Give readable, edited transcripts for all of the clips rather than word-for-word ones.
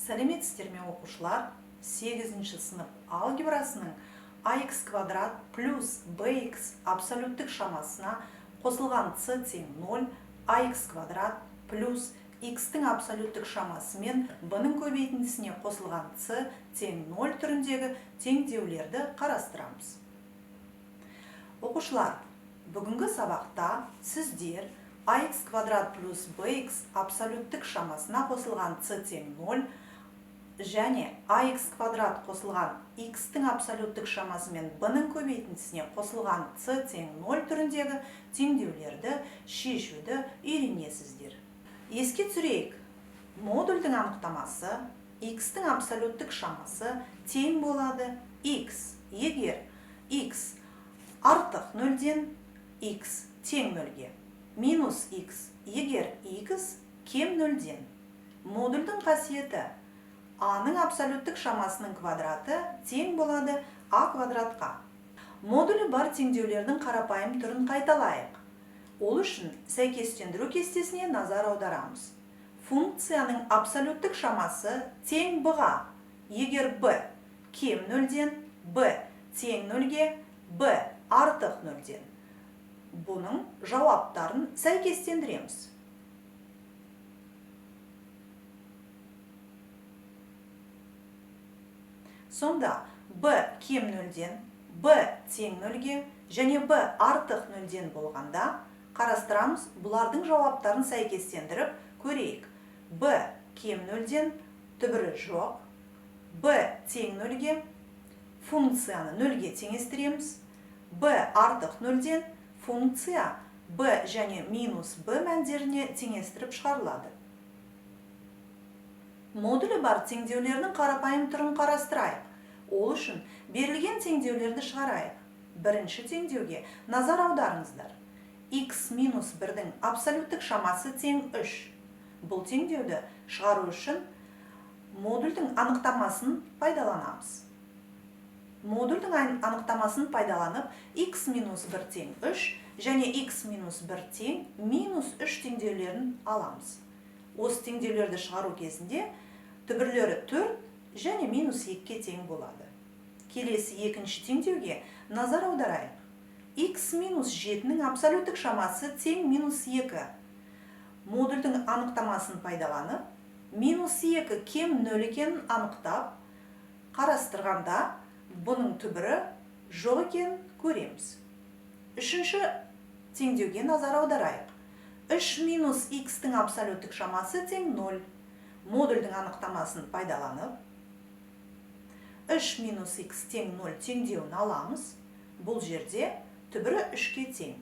Сәлеметсіздер ме оқушылар? 8-ші сынып алгебрасының ax квадрат плюс bx абсолюттік шамасына қосылған c тең 0, ax квадрат плюс x-тің абсолюттік шамасы мен b-ның көбейтіндісіне қосылған c тең 0 түріндегі теңдеулерді қарастырамыз. Оқушылар, бүгінгі сабақта сіздер ax квадрат плюс bx абсолюттік шамасына қосылған c тең 0 және ax квадрат қосылған x-тің абсолюттік шамасы мен b-ның көбейтіндісіне қосылған c тең 0 түріндегі теңдеулерді шешуді үйренесіздер. Еске түсірейік, модульдің анықтамасы x-тің абсолюттік шамасы тең болады x, егер x артық 0-ден x тең 0-ге, минус x, егер x кем 0-ден. Модульдің қасиеті a-ның абсолюттік шамасының квадраты тең болады a квадратқа. Модулі бар теңдеулердің қарапайым түрін қайталайық. Ол үшін сәйкестендіру кестесіне назар аударамыз. Функцияның абсолюттік шамасы тең b-ға, егер b кем 0-ден, b тең 0-ге, b артық 0-ден. Бұның жауаптарын сәйкестендіреміз. Сонда b кем 0-ден, b тең 0-ге және b артық 0-ден болғанда, қарастырамыз, бұлардың жауаптарын сәйкестендіріп көрейік. b кем 0-ден түбірі жоқ, b тең 0-ге функцияны 0-ге теңестіреміз, b артық 0-ден функция b және минус b мәндеріне теңестіріп шығарылады. Модулі бар теңдеулердің қарапайым түрін қарастырайық. Ол үшін берілген теңдеулерді шығарайық. Бірінші теңдеуге назар аударыңыздар. x минус 1-дің абсолюттік шамасы тең 3. Бұл теңдеуді шығару үшін модульдің анықтамасын пайдаланамыз. Модульдің анықтамасын пайдаланып, x минус 1 тең 3 және x минус 1 тең минус 3 теңдеулерін аламыз. Осы теңдеулерді шығару кезінде түбірлері 4 және минус 2-ке тең болады. Келесі екінші теңдеуге назар аударайық. x минус 7-ның абсолюттік шамасы тең минус 2. Модульдің анықтамасын пайдаланып, минус 2 кем 0 екенін анықтап, қарастырғанда бұның түбірі жоқ екенін көреміз. Үшінші теңдеуге назар аударайық. 3 минус x-тің абсолюттік шамасы тең 0. Модульдің анықтамасын пайдаланып, 3 минус x тең 0 теңдеуін аламыз. Бұл жерде түбірі 3-ке тең.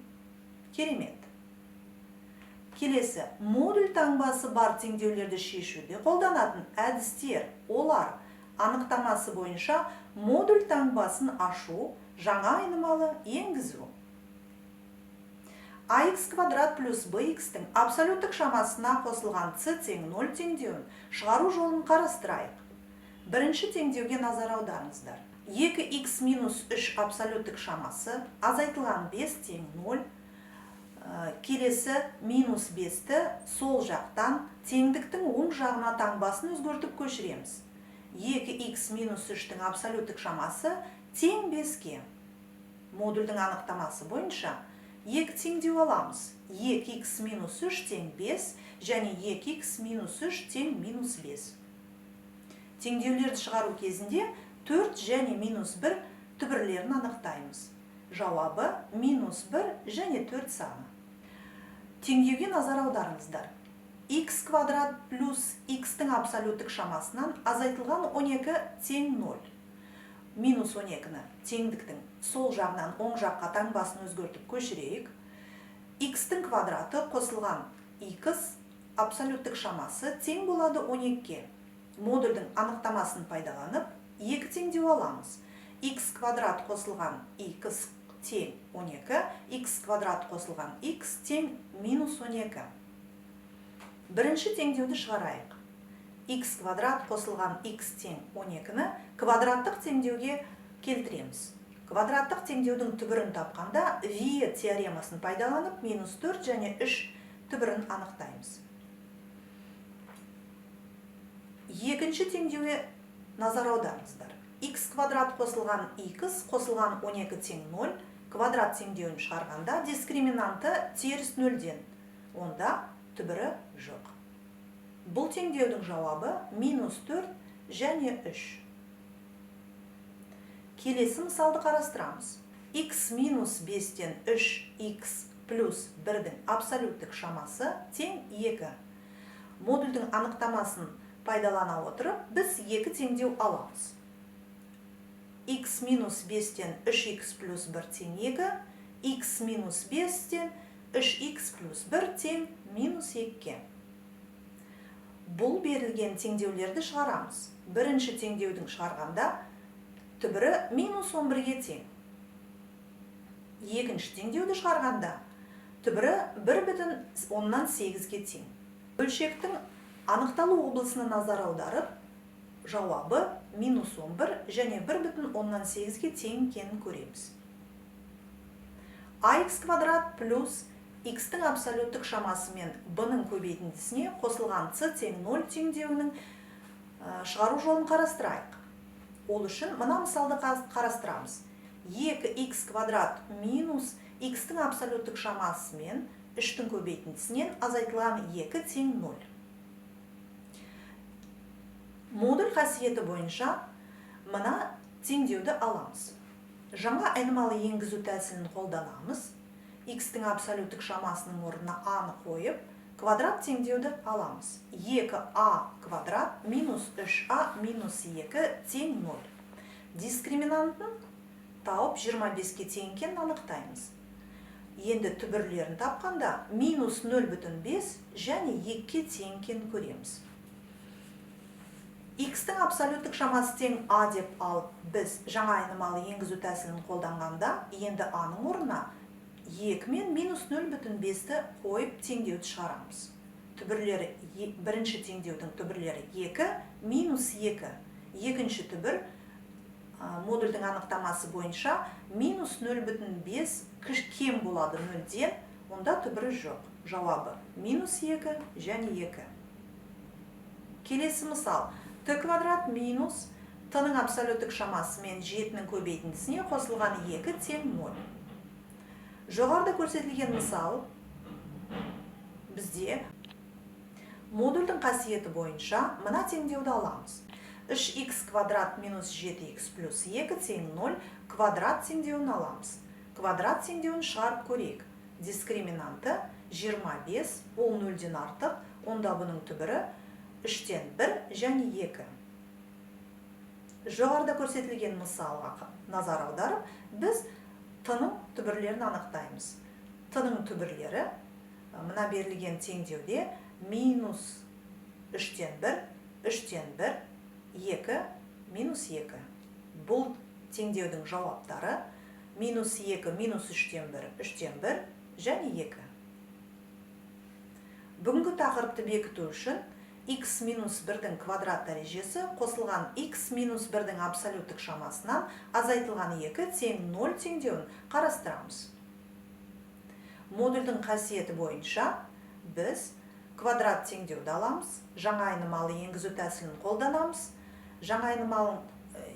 Керемет. Келесі, модуль таңбасы бар теңдеулерді шешуде қолданатын әдістер. Олар анықтамасы бойынша модуль таңбасын ашу, жаңа айнымалы енгізу. ax квадрат плюс bx-тің абсолюттік шамасына қосылған c тең 0 теңдеуін шығару жолын қарастырайық. Бірінші теңдеуге назар аударыңыздар. 2x минус 3 абсолюттік шамасы азайтылған 5 тең 0. Келесі минус 5-ті сол жақтан теңдіктің оң жағына таңбасын өзгертіп көшіреміз. 2x минус 3-тің абсолюттік шамасы тең 5-ке. Модульдің анықтамасы бойынша 2 теңдеу аламыз. 2x минус 3 тең 5 және 2x минус 3 тең минус 5. Теңдеулерді шығару кезінде 4 және минус 1 түбірлерін анықтаймыз. Жауабы минус 1 және 4 саны. Теңдеуге назар аударыңыздар. x квадрат плюс x-тің абсолюттік шамасынан азайтылған 12 тең 0. Минус 12-ні теңдіктің сол жағынан оң жаққа таңбасын өзгертіп көшірейік. x-тің квадраты қосылған x абсолюттік шамасы тең болады 12-ке. Модульдің анықтамасын пайдаланып, 2 теңдеу аламыз. x квадрат қосылған x тең 12, x квадрат қосылған x тең минус 12. Бірінші теңдеуді шығарайық. x квадрат қосылған x тең 12-ні квадраттық теңдеуге келтіреміз. Квадраттық теңдеудің түбірін тапқанда Вие теоремасын пайдаланып, минус 4 және 3 түбірін анықтаймыз. Екінші теңдеуге назар аударыңыздар. X квадрат қосылған x қосылған 12 тең 0, квадрат теңдеуін шығарғанда дискриминанты теріс 0-ден. Онда түбірі жоқ. Бұл теңдеудің жауабы -4 және 3. Келесі мысалды қарастырамыз. X минус 5-тен 3x плюс 1-дің абсолюттік шамасы тең 2. Модульдің анықтамасын пайдалана отырып, біз 2 теңдеу аламыз. X минус 5-тен 3x плюс 1 тең 2, x минус 5-тен 3x плюс 1 тең минус 2. Бұл берілген теңдеулерді шығарамыз. Бірінші теңдеудің шығарғанда түбірі -11-ге тең. Екінші теңдеуді шығарғанда түбірі 1,8-ге тең. Бөлшектің анықталу облысына назар аударып, жауабы -11 және 1,8-ге тең екенін көреміз. ax квадрат плюс x-тің абсолюттік шамасы мен b-ның көбейтіндісіне қосылған c тең 0 теңдеуінің шығару жолын қарастырайық. Ол үшін мына мысалды қарастырамыз. 2x квадрат минус x-тің абсолюттік шамасы мен 3-тің көбейтіндісінен азайтылған 2 тең 0. Модуль қасиеті бойынша мына теңдеуді аламыз. Жаңа айнымалы енгізу тәсілін қолданамыз. X-тің абсолюттік шамасының орнына a-ны қойып, квадрат теңдеуді аламыз. 2a квадрат минус 3a минус 2 тең 0. Дискриминантын тауып 25-ке тең екенін анықтаймыз. Енді түбірлерін тапқанда минус 0,5 және 2-ке тең екенін көреміз. X-тің абсолюттік шамасы тең a деп алып, біз жаңа айнымалы енгізу тәсілін қолданғанда, енді a-ның орнына 2 мен минус 0,5-ті қойып теңдеуді шығарамыз. Бірінші теңдеудің түбірлері 2, минус 2. Екінші түбір модульдің анықтамасы бойынша минус 0,5 кем болады 0-ден, онда түбірі жоқ. Жауабы минус 2 және 2. Келесі мысал. Т квадрат минус t-ның абсолюттік шамасы мен 7-нің көбейтіндісіне қосылған 2 тең 0. Жоғарыда көрсетілген мысал бізде модульдің қасиеті бойынша мына теңдеуді аламыз. 3x квадрат минус 7x плюс 2 тең 0 квадрат теңдеуін аламыз. Квадрат теңдеуін шығарып көрейік. Дискриминанты 25, ол 0-ден артық, онда бұның түбірі 3-тен 1 және 2. Жоғарыда көрсетілген мысалға назар аударып, біз t-ның түбірлерін анықтаймыз. t-ның түбірлері мына берілген теңдеуде минус 3-тен 1, 3-тен 1, 2, минус 2. Бұл теңдеудің жауаптары минус 2, минус 3-тен 1, 3-тен 1 және 2. Бүгінгі тақырыпты бекіту үшін x минус 1-дің квадрат дәрежесі қосылған x минус 1-дің абсолюттік шамасынан азайтылған 2 тең 0 теңдеуін қарастырамыз. Модульдің қасиеті бойынша біз квадрат теңдеуді аламыз, жаңа айнымалы енгізу тәсілін қолданамыз. Жаңа айнымалы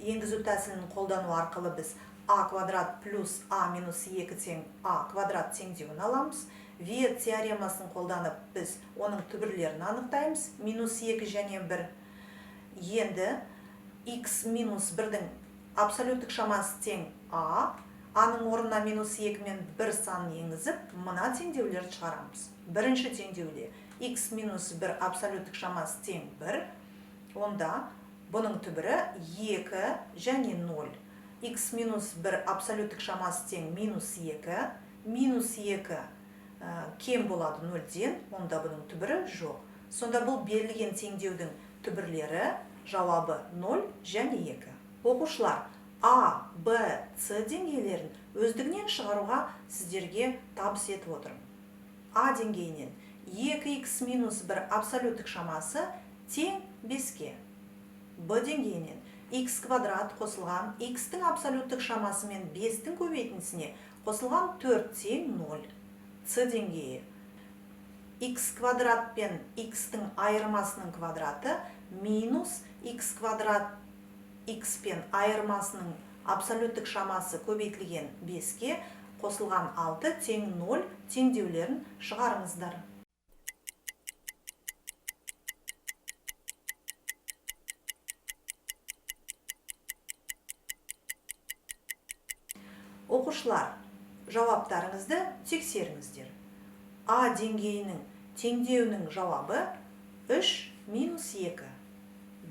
енгізу тәсілін қолдану арқылы біз a квадрат плюс a минус 2 тең a квадрат теңдеуін аламыз. Виет теоремасын қолданып біз оның түбірлерін анықтаймыз. Минус 2 және 1. Енді x минус 1-дің абсолюттік шамасы тең a. a-ның орнына минус 2 мен 1 санын енгізіп, мына теңдеулерді шығарамыз. Бірінші теңдеуде x минус 1 абсолюттік шамасы тең 1. Онда бұның түбірі 2 және 0. x минус 1 абсолюттік шамасы тең минус 2. Минус 2 кем болады 0-ден, онда бұның түбірі жоқ. Сонда бұл берілген теңдеудің түбірлері жауабы 0 және 2. Оқушылар, A, B, C деңгейлерін өздігінен шығаруға сіздерге табыс етіп отырмын. A деңгейінен 2x минус 1 абсолюттік шамасы тең 5-ке. B деңгейінен x квадрат қосылған x-тің абсолюттік шамасы мен 5-тің көбейтіндісіне қосылған 4 тең 0. C деңгейі x квадрат пен x-тің айырмасының квадраты минус x квадрат x пен айырмасының абсолюттік шамасы көбейтілген 5-ке қосылған 6 тең 0 теңдеулерін шығарыңыздар. Оқушылар, жауаптарыңызды тексеріңіздер. А деңгейінің теңдеуінің жауабы 3 минус 2.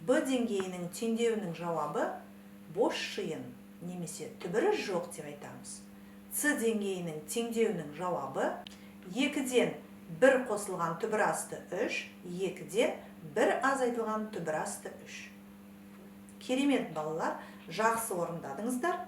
Б деңгейінің теңдеуінің жауабы бос шиын, немесе түбірі жоқ деп айтамыз. С деңгейінің теңдеуінің жауабы 2-ден 1 қосылған түбір асты 3, 2-ден 1 азайтылған түбір асты 3. Керемет балалар, жақсы орындадыңыздар.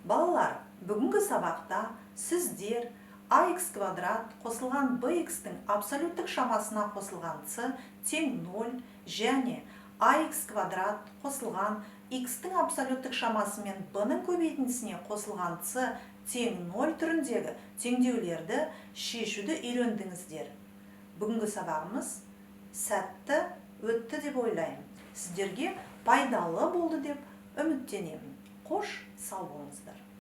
Балалар, бүгінгі сабақта сіздер ax квадрат қосылған bx-тің абсолюттік шамасына қосылған c тең 0 және ax квадрат қосылған x-тің абсолюттік шамасы мен b-ның көбейтіндісіне қосылған c тең 0 түріндегі теңдеулерді шешуді үйрендіңіздер. Бүгінгі сабағымыз сәтті өтті деп ойлаймын. Сіздерге пайдалы болды деп үміттенемін. Қош, сау болыңыздар.